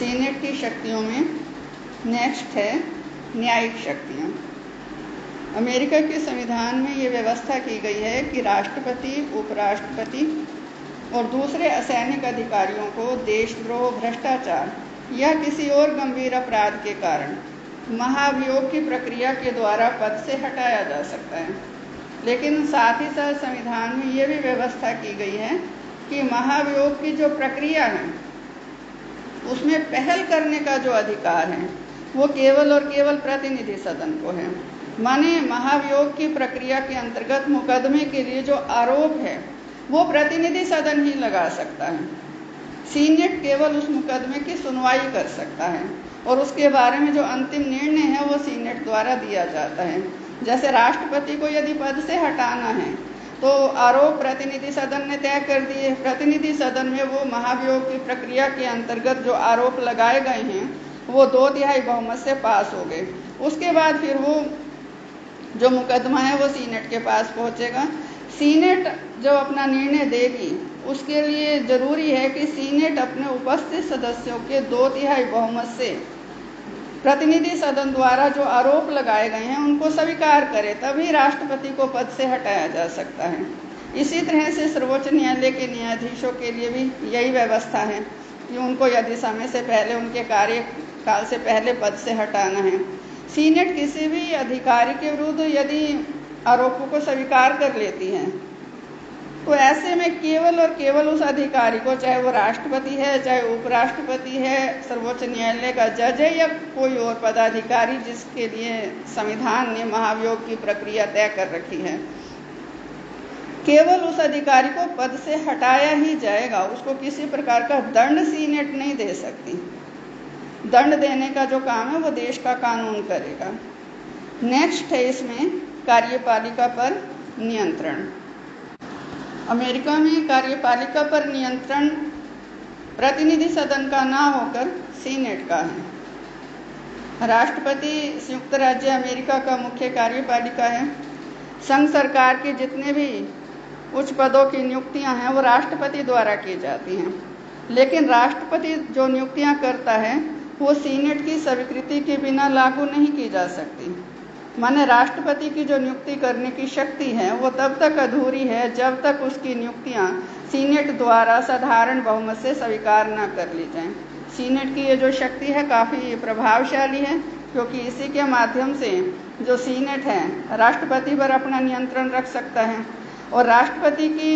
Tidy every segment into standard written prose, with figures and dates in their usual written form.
Senate की शक्तियों में नेक्स्ट है न्यायिक शक्तियाँ। अमेरिका के संविधान में ये व्यवस्था की गई है कि राष्ट्रपति, उपराष्ट्रपति और दूसरे असैनिक अधिकारियों को देशद्रोह, भ्रष्टाचार या किसी और गंभीर अपराध के कारण महाभियोग की प्रक्रिया के द्वारा पद से हटाया जा सकता है। लेकिन साथ ही साथ संविधान में ये भी व्यवस्था की गई है कि महाभियोग की जो प्रक्रिया है उसमें पहल करने का जो अधिकार है वो केवल और केवल प्रतिनिधि सदन को है। माने महाभियोग की प्रक्रिया के अंतर्गत मुकदमे के लिए जो आरोप है वो प्रतिनिधि सदन ही लगा सकता है। सीनेट केवल उस मुकदमे की सुनवाई कर सकता है और उसके बारे में जो अंतिम निर्णय है वो सीनेट द्वारा दिया जाता है। जैसे राष्ट्रपति को यदि पद से हटाना है तो आरोप प्रतिनिधि सदन ने तय कर दिए, प्रतिनिधि सदन में वो महाभियोग की प्रक्रिया के अंतर्गत जो आरोप लगाए गए हैं वो 2/3 बहुमत से पास हो गए। उसके बाद फिर वो जो मुकदमा है वो सीनेट के पास पहुंचेगा। सीनेट जब अपना निर्णय देगी उसके लिए जरूरी है कि सीनेट अपने उपस्थित सदस्यों के 2/3 बहुमत से प्रतिनिधि सदन द्वारा जो आरोप लगाए गए हैं उनको स्वीकार करे, तभी राष्ट्रपति को पद से हटाया जा सकता है। इसी तरह से सर्वोच्च न्यायालय के न्यायाधीशों के लिए भी यही व्यवस्था है कि उनको यदि समय से पहले, उनके कार्यकाल से पहले पद से हटाना है। सीनेट किसी भी अधिकारी के विरुद्ध यदि आरोपों को स्वीकार कर लेती है तो ऐसे में केवल और केवल उस अधिकारी को, चाहे वो राष्ट्रपति है, चाहे उपराष्ट्रपति है, सर्वोच्च न्यायालय का जज है या कोई और पदाधिकारी जिसके लिए संविधान ने महाभियोग की प्रक्रिया तय कर रखी है, केवल उस अधिकारी को पद से हटाया ही जाएगा। उसको किसी प्रकार का दंड सीनेट नहीं दे सकती। दंड देने का जो काम है वो देश का कानून करेगा। नेक्स्ट है इसमें कार्यपालिका पर नियंत्रण। अमेरिका में कार्यपालिका पर नियंत्रण प्रतिनिधि सदन का ना होकर सीनेट का है। राष्ट्रपति संयुक्त राज्य अमेरिका का मुख्य कार्यपालिका है। संघ सरकार के जितने भी उच्च पदों की नियुक्तियां हैं वो राष्ट्रपति द्वारा की जाती हैं, लेकिन राष्ट्रपति जो नियुक्तियां करता है वो सीनेट की स्वीकृति के बिना लागू नहीं की जा सकती। माने राष्ट्रपति की जो नियुक्ति करने की शक्ति है वो तब तक अधूरी है जब तक उसकी नियुक्तियां सीनेट द्वारा साधारण बहुमत से स्वीकार न कर ली जाएं। सीनेट की ये जो शक्ति है काफ़ी प्रभावशाली है, क्योंकि इसी के माध्यम से जो सीनेट है राष्ट्रपति पर अपना नियंत्रण रख सकता है और राष्ट्रपति की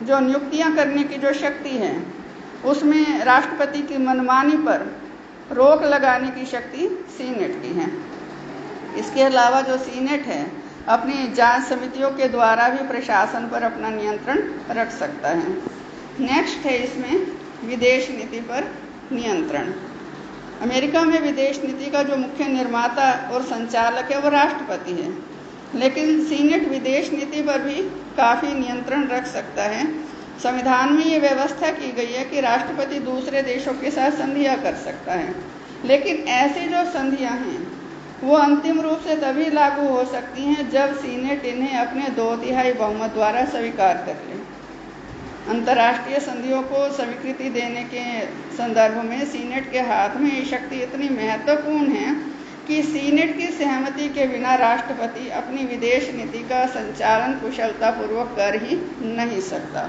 जो नियुक्तियां करने की जो शक्ति है उसमें राष्ट्रपति की मनमानी पर रोक लगाने की शक्ति सीनेट की है। इसके अलावा जो सीनेट है अपनी जांच समितियों के द्वारा भी प्रशासन पर अपना नियंत्रण रख सकता है। नेक्स्ट है इसमें विदेश नीति पर नियंत्रण। अमेरिका में विदेश नीति का जो मुख्य निर्माता और संचालक है वो राष्ट्रपति है, लेकिन सीनेट विदेश नीति पर भी काफ़ी नियंत्रण रख सकता है। संविधान में ये व्यवस्था की गई है कि राष्ट्रपति दूसरे देशों के साथ संधियां कर सकता है, लेकिन ऐसी जो संधियां हैं वो अंतिम रूप से तभी लागू हो सकती हैं जब सीनेट इन्हें अपने 2/3 बहुमत द्वारा स्वीकार कर ले। अंतर्राष्ट्रीय संधियों को स्वीकृति देने के संदर्भ में सीनेट के हाथ में ये शक्ति इतनी महत्वपूर्ण है कि सीनेट की सहमति के बिना राष्ट्रपति अपनी विदेश नीति का संचालन कुशलतापूर्वक कर ही नहीं सकता।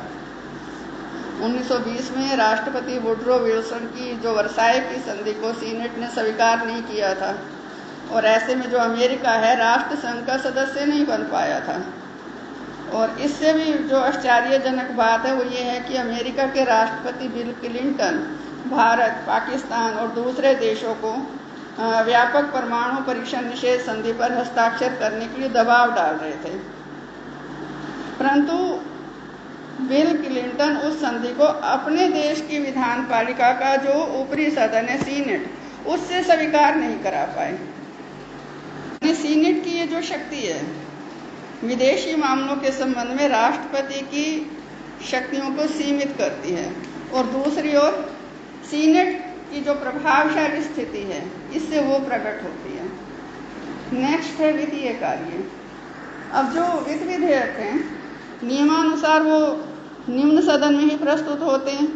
1920 में राष्ट्रपति वुडरो विल्सन की जो वर्साई की संधि को सीनेट ने स्वीकार नहीं किया था और ऐसे में जो अमेरिका है राष्ट्र संघ का सदस्य नहीं बन पाया था। और इससे भी जो आश्चर्यजनक बात है वो ये है कि अमेरिका के राष्ट्रपति बिल क्लिंटन भारत, पाकिस्तान और दूसरे देशों को व्यापक परमाणु परीक्षण निषेध संधि पर हस्ताक्षर करने के लिए दबाव डाल रहे थे, परंतु बिल क्लिंटन उस संधि को अपने देश की विधान पालिका का जो ऊपरी सदन है सीनेट उससे स्वीकार नहीं करा पाए। सीनेट की ये जो शक्ति है विदेशी मामलों के संबंध में राष्ट्रपति की शक्तियों को सीमित करती है और दूसरी ओर सीनेट की जो प्रभावशाली स्थिति है इससे वो प्रकट होती है। नेक्स्ट है वित्तीय कार्य। अब जो वित्त विधेयक हैं नियमानुसार वो निम्न सदन में ही प्रस्तुत होते हैं,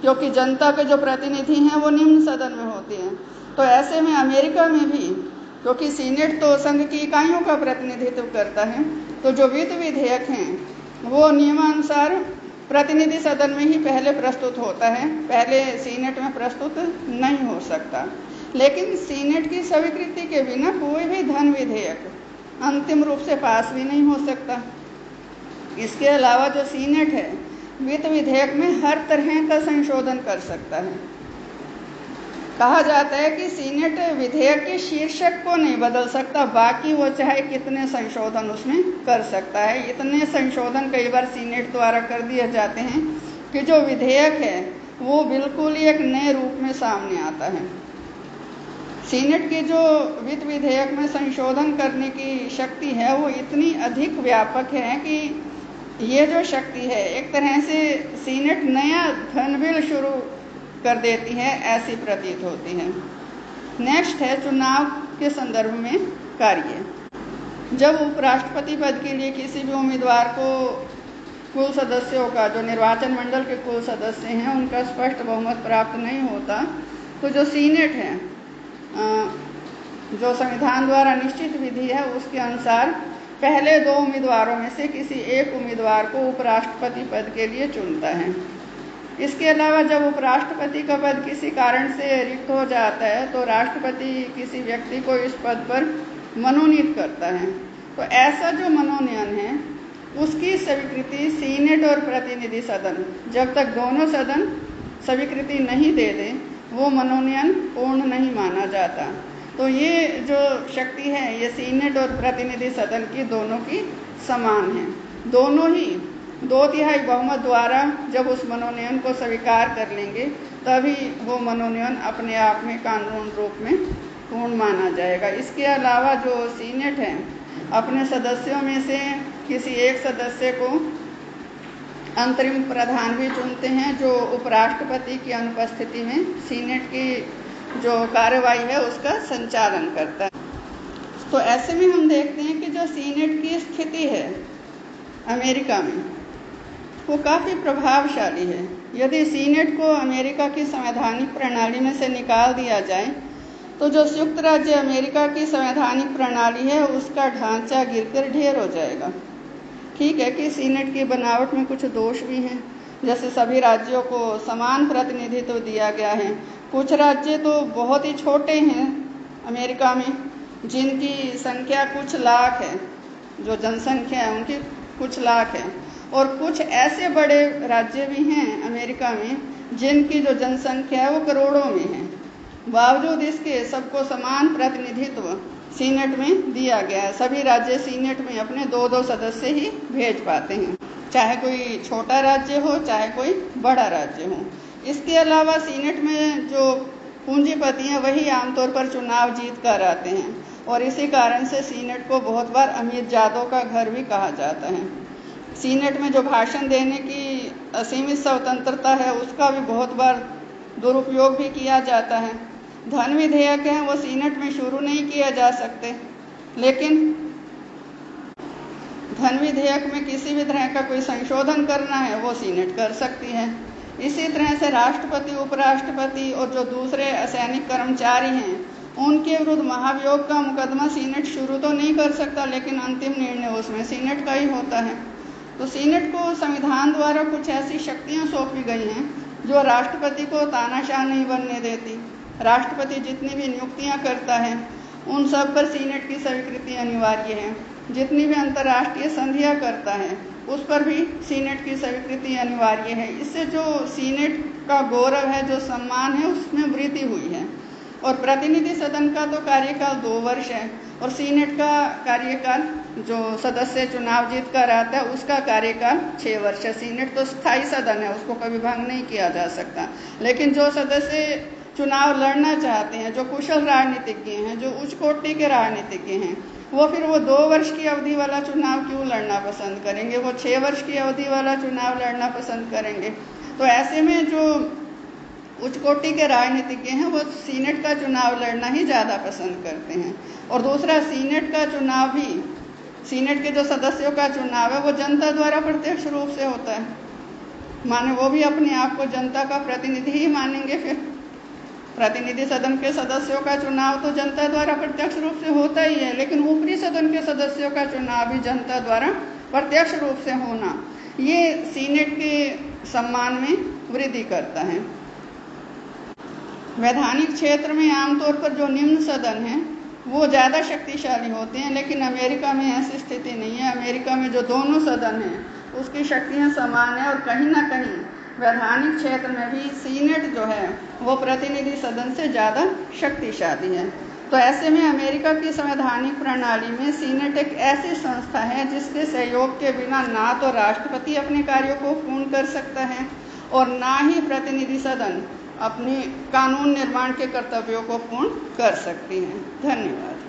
क्योंकि जनता के जो प्रतिनिधि हैं वो निम्न सदन में होते हैं। तो ऐसे में अमेरिका में भी, क्योंकि सीनेट तो संघ की इकाइयों का प्रतिनिधित्व करता है, तो जो वित्त विधेयक हैं वो नियमानुसार प्रतिनिधि सदन में ही पहले प्रस्तुत होता है, पहले सीनेट में प्रस्तुत नहीं हो सकता। लेकिन सीनेट की स्वीकृति के बिना कोई भी धन विधेयक अंतिम रूप से पास भी नहीं हो सकता। इसके अलावा जो सीनेट है वित्त विधेयक में हर तरह का संशोधन कर सकता है। कहा जाता है कि सीनेट विधेयक के शीर्षक को नहीं बदल सकता, बाकी वो चाहे कितने संशोधन उसमें कर सकता है। इतने संशोधन कई बार सीनेट द्वारा कर दिए जाते हैं कि जो विधेयक है वो बिल्कुल ही एक नए रूप में सामने आता है। सीनेट की जो वित्त विधेयक में संशोधन करने की शक्ति है वो इतनी अधिक व्यापक है कि ये जो शक्ति है एक तरह से सीनेट नया धन बिल शुरू कर देती है, ऐसी प्रतीत होती है। नेक्स्ट है चुनाव के संदर्भ में कार्य। जब उपराष्ट्रपति पद के लिए किसी भी उम्मीदवार को कुल सदस्यों का, जो निर्वाचन मंडल के कुल सदस्य हैं, उनका स्पष्ट बहुमत प्राप्त नहीं होता, तो जो सीनेट है, जो संविधान द्वारा निश्चित विधि है उसके अनुसार पहले 2 उम्मीदवारों में से किसी एक उम्मीदवार को उपराष्ट्रपति पद के लिए चुनता है। इसके अलावा जब उपराष्ट्रपति का पद किसी कारण से रिक्त हो जाता है तो राष्ट्रपति किसी व्यक्ति को इस पद पर मनोनीत करता है। तो ऐसा जो मनोनयन है उसकी स्वीकृति सीनेट और प्रतिनिधि सदन, जब तक दोनों सदन स्वीकृति नहीं दे दें, वो मनोनयन पूर्ण नहीं माना जाता। तो ये जो शक्ति है ये सीनेट और प्रतिनिधि सदन की दोनों की समान है। दोनों ही 2/3 बहुमत द्वारा जब उस मनोनयन को स्वीकार कर लेंगे तभी वो मनोनयन अपने आप में कानून रूप में पूर्ण माना जाएगा। इसके अलावा जो सीनेट है अपने सदस्यों में से किसी एक सदस्य को अंतरिम प्रधान भी चुनते हैं, जो उपराष्ट्रपति की अनुपस्थिति में सीनेट की जो कार्यवाही है उसका संचालन करता है। तो ऐसे में हम देखते हैं कि जो सीनेट की स्थिति है अमेरिका में वो काफ़ी प्रभावशाली है। यदि सीनेट को अमेरिका की संवैधानिक प्रणाली में से निकाल दिया जाए तो जो संयुक्त राज्य अमेरिका की संवैधानिक प्रणाली है उसका ढांचा गिरकर ढेर हो जाएगा। ठीक है कि सीनेट की बनावट में कुछ दोष भी हैं, जैसे सभी राज्यों को समान प्रतिनिधित्व दिया गया है। कुछ राज्य तो बहुत ही छोटे हैं अमेरिका में, जिनकी संख्या कुछ लाख है, जो जनसंख्या है उनकी कुछ लाख है, और कुछ ऐसे बड़े राज्य भी हैं अमेरिका में जिनकी जो जनसंख्या है वो करोड़ों में है। बावजूद इसके सबको समान प्रतिनिधित्व सीनेट में दिया गया है। सभी राज्य सीनेट में अपने 2-2 सदस्य ही भेज पाते हैं, चाहे कोई छोटा राज्य हो चाहे कोई बड़ा राज्य हो। इसके अलावा सीनेट में जो पूंजीपति हैं वही आमतौर पर चुनाव जीत कर आते हैं, और इसी कारण से सीनेट को बहुत बार अमीर जादों का घर भी कहा जाता है। सीनेट में जो भाषण देने की असीमित स्वतंत्रता है उसका भी बहुत बार दुरुपयोग भी किया जाता है। धन विधेयक हैं वो सीनेट में शुरू नहीं किया जा सकते, लेकिन धन विधेयक में किसी भी तरह का कोई संशोधन करना है वो सीनेट कर सकती है। इसी तरह से राष्ट्रपति, उपराष्ट्रपति और जो दूसरे असैनिक कर्मचारी हैं उनके विरुद्ध महाभियोग का मुकदमा सीनेट शुरू तो नहीं कर सकता, लेकिन अंतिम निर्णय उसमें सीनेट का ही होता है। तो सीनेट को संविधान द्वारा कुछ ऐसी शक्तियां सौंपी गई हैं जो राष्ट्रपति को तानाशाह नहीं बनने देती। राष्ट्रपति जितनी भी नियुक्तियां करता है उन सब पर सीनेट की स्वीकृति अनिवार्य है। जितनी भी अंतर्राष्ट्रीय संधियां करता है उस पर भी सीनेट की स्वीकृति अनिवार्य है। इससे जो सीनेट का गौरव है, जो सम्मान है, उसमें वृद्धि हुई है। और प्रतिनिधि सदन का तो कार्यकाल 2 वर्ष है और सीनेट का कार्यकाल, जो सदस्य चुनाव जीत कर आता है उसका कार्यकाल 6 वर्ष है। सीनेट तो स्थायी सदन है, उसको कभी भंग नहीं किया जा सकता। लेकिन जो सदस्य चुनाव लड़ना चाहते हैं, जो कुशल राजनीतिज्ञ हैं, जो उच्च कोटि के राजनीतिज्ञ हैं, वो फिर वो 2 वर्ष की अवधि वाला चुनाव क्यों लड़ना पसंद करेंगे, वो 6 वर्ष की अवधि वाला चुनाव लड़ना पसंद करेंगे। तो ऐसे में जो उच्च कोटि के राजनीतिज्ञ हैं वो सीनेट का चुनाव लड़ना ही ज़्यादा पसंद करते हैं। और दूसरा, सीनेट का चुनाव भी, सीनेट के जो सदस्यों का चुनाव है वो जनता द्वारा प्रत्यक्ष रूप से होता है। माने वो भी अपने आप को जनता का प्रतिनिधि ही मानेंगे। फिर प्रतिनिधि सदन के सदस्यों का चुनाव तो जनता द्वारा प्रत्यक्ष रूप से होता ही है, लेकिन ऊपरी सदन के सदस्यों का चुनाव भी जनता द्वारा प्रत्यक्ष रूप से होना, ये सीनेट के सम्मान में वृद्धि करता है। वैधानिक क्षेत्र में आमतौर पर जो निम्न सदन हैं वो ज़्यादा शक्तिशाली होते हैं, लेकिन अमेरिका में ऐसी स्थिति नहीं है। अमेरिका में जो दोनों सदन हैं उसकी शक्तियां समान है, और कहीं ना कहीं वैधानिक क्षेत्र में भी सीनेट जो है वो प्रतिनिधि सदन से ज़्यादा शक्तिशाली है। तो ऐसे में अमेरिका की संवैधानिक प्रणाली में सीनेट एक ऐसी संस्था है जिसके सहयोग के बिना ना तो राष्ट्रपति अपने कार्यों को पूर्ण कर सकता है और ना ही प्रतिनिधि सदन अपने कानून निर्माण के कर्तव्यों को पूर्ण कर सकती हैं। धन्यवाद।